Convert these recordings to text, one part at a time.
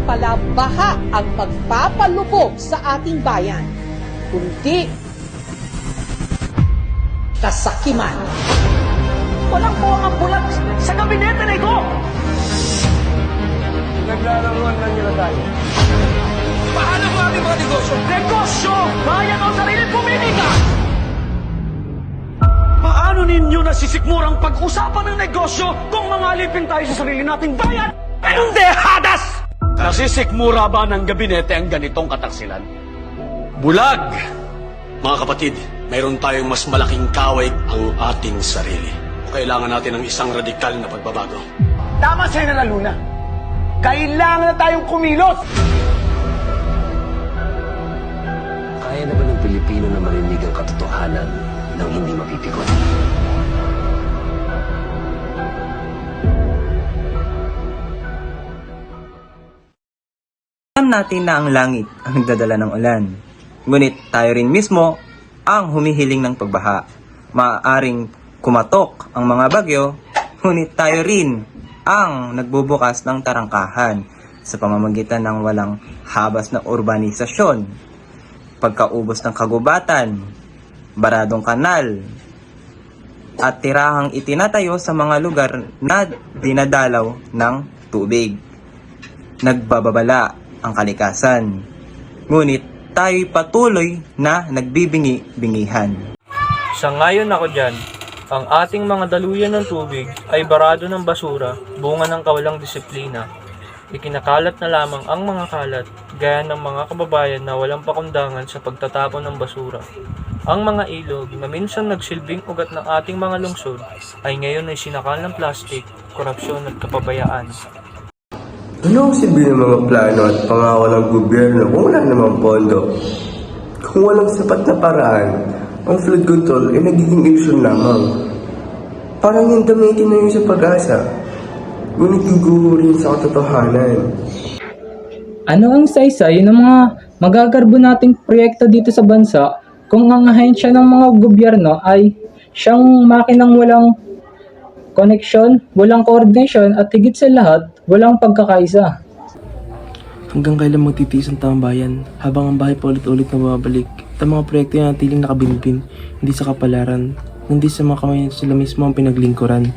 pala baha ang magpapalubog sa ating bayan, kundi kasakiman. Walang buwang ang bulag sa gabinete na ito! Naglalaruan lang nila tayo. Paano mo aming mga negosyo? Negosyo! Bayan o sariling pumili ka! Paano ninyo nasisikmurang pag-usapan ng negosyo kung mangalipin tayo sa sarili nating bayan? Pendehadas! Nasisikmura ba ng gabinete ang ganitong kataksilan? Bulag! Mga kapatid, mayroon tayong mas malaking kaway ang ating sarili. Kailangan natin ng isang radikal na pagbabago. Tama sa'yo na Luna. Kailangan na tayong kumilos! Kaya na ba ng Pilipino na marinig ang katotohanan nang hindi mapipikon? Alam natin na ang langit ang nagdadala ng ulan. Ngunit tayo rin mismo ang humihiling ng pagbaha. Maaaring kumatok ang mga bagyo, ngunit tayo rin ang nagbubukas ng tarangkahan sa pamamagitan ng walang habas na urbanisasyon, pagkaubos ng kagubatan, baradong kanal, at tirahang itinatayo sa mga lugar na dinadalaw ng tubig. Nagbababala ang kalikasan. Ngunit tayo'y patuloy na nagbibingi-bingihan. Sangayon ako dyan, ang ating mga daluyan ng tubig ay barado ng basura, bunga ng kawalang disiplina. Ikinakalat na lamang ang mga kalat, gaya ng mga kababayan na walang pakundangan sa pagtatapon ng basura. Ang mga ilog na minsan nagsilbing ugat ng ating mga lungsod ay ngayon ay sinakal ng plastik, korupsyon at kapabayaan. Ano ang silbi ng mga plano at pangako ng gobyerno kung wala namang pondo? Kung walang sapat na paraan, ang flood control ay nagiging ilusyon lamang. Parang yung gamitin na yun sa pag-asa, ngunit guguho rin sa katotohanan. Ano ang saysay ng mga magagarbo nating proyekto dito sa bansa kung ang ahensya ng mga gobyerno ay siyang makinang walang koneksyon, walang koordinasyon at higit sa lahat, walang pagkakaisa? Hanggang kailan magtitiis ang taong bayan habang ang bahay paulit-ulit na bumabalik at ang mga proyekto ay natiling nakabinbin, hindi sa kapalaran, hindi sa mga kamay sila mismo ang pinaglingkuran.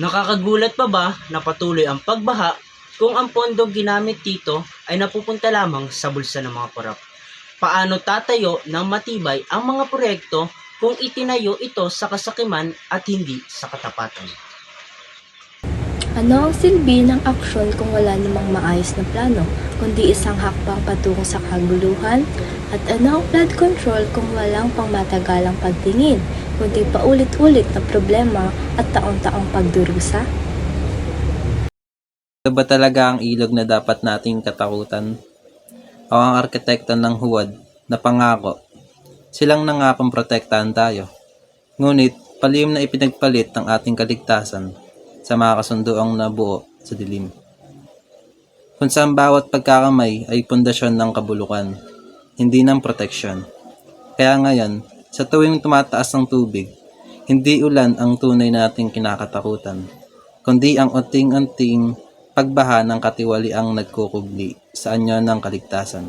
Nakakagulat pa ba na patuloy ang pagbaha kung ang pondong ginamit dito ay napupunta lamang sa bulsa ng mga korap? Paano tatayo ng matibay ang mga proyekto kung itinayo ito sa kasakiman at hindi sa katapatan? Ano ang silbi ng aksyon kung wala namang maayos na plano, kundi isang hakbang patungo sa kaguluhan? At ano ang flood control kung walang pangmatagalang pagtingin, kundi paulit-ulit na problema at taong-taong pagdurusa? Ito ba talaga ang ilog na dapat nating katakutan? O ang arkitekto ng huwad na pangako? Silang nangakong protektahan tayo. Ngunit palihim na ipinagpalit ang ating kaligtasan sa mga kasunduang nabuo sa dilim. Kung saan bawat pagkakamay ay pundasyon ng kabulukan, hindi ng proteksyon. Kaya ngayon, sa tuwing tumataas ang tubig, hindi ulan ang tunay nating kinakatakutan, kundi ang unting-unting pagbaha ng katiwaliang nagkukubli sa anyo ng kaligtasan.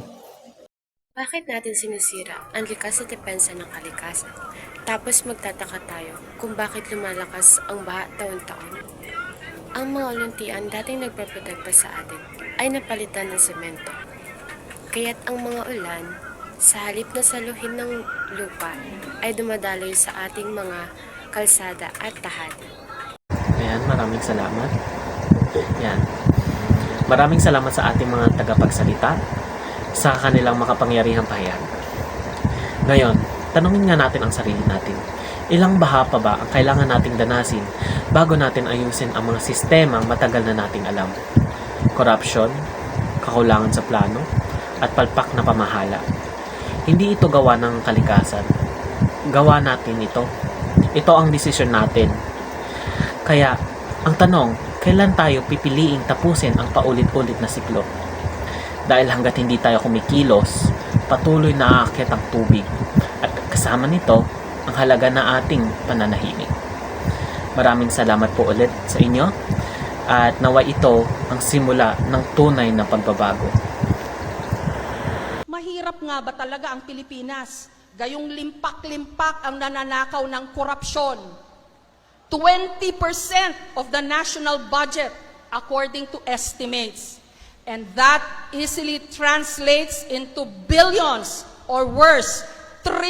Bakit natin sinisira ang likas na depensa ng kalikasan? Tapos magtataka tayo kung bakit lumalakas ang baha taon-taon. Ang mga luntian dating nagpaprotekta sa atin ay napalitan ng semento. Kaya't ang mga ulan, sa halip na saluhin ng lupa, ay dumadaloy sa ating mga kalsada at tahadi. Ayan, maraming salamat. Yan. Maraming salamat sa ating mga tagapagsalita sa kanilang makapangyarihang pahayag. Ngayon, tanungin nga natin ang sarili natin. Ilang baha pa ba ang kailangan nating danasin bago natin ayusin ang mga sistemang matagal na nating alam? Korupsyon, kakulangan sa plano, at palpak na pamahala. Hindi ito gawa ng kalikasan. Gawa natin ito. Ito ang desisyon natin. Kaya, ang tanong, kailan tayo pipiliing tapusin ang paulit-ulit na siklo? Dahil hanggat hindi tayo kumikilos, patuloy na aakyat ang tubig. At kasama nito, ang halaga na ating pananahimik. Maraming salamat po ulit sa inyo. At nawa ito ang simula ng tunay na pagbabago. Mahirap nga ba talaga ang Pilipinas? Gayong limpak-limpak ang nananakaw ng korupsyon. 20% of the national budget according to estimates. And that easily translates into billions or worse, trillions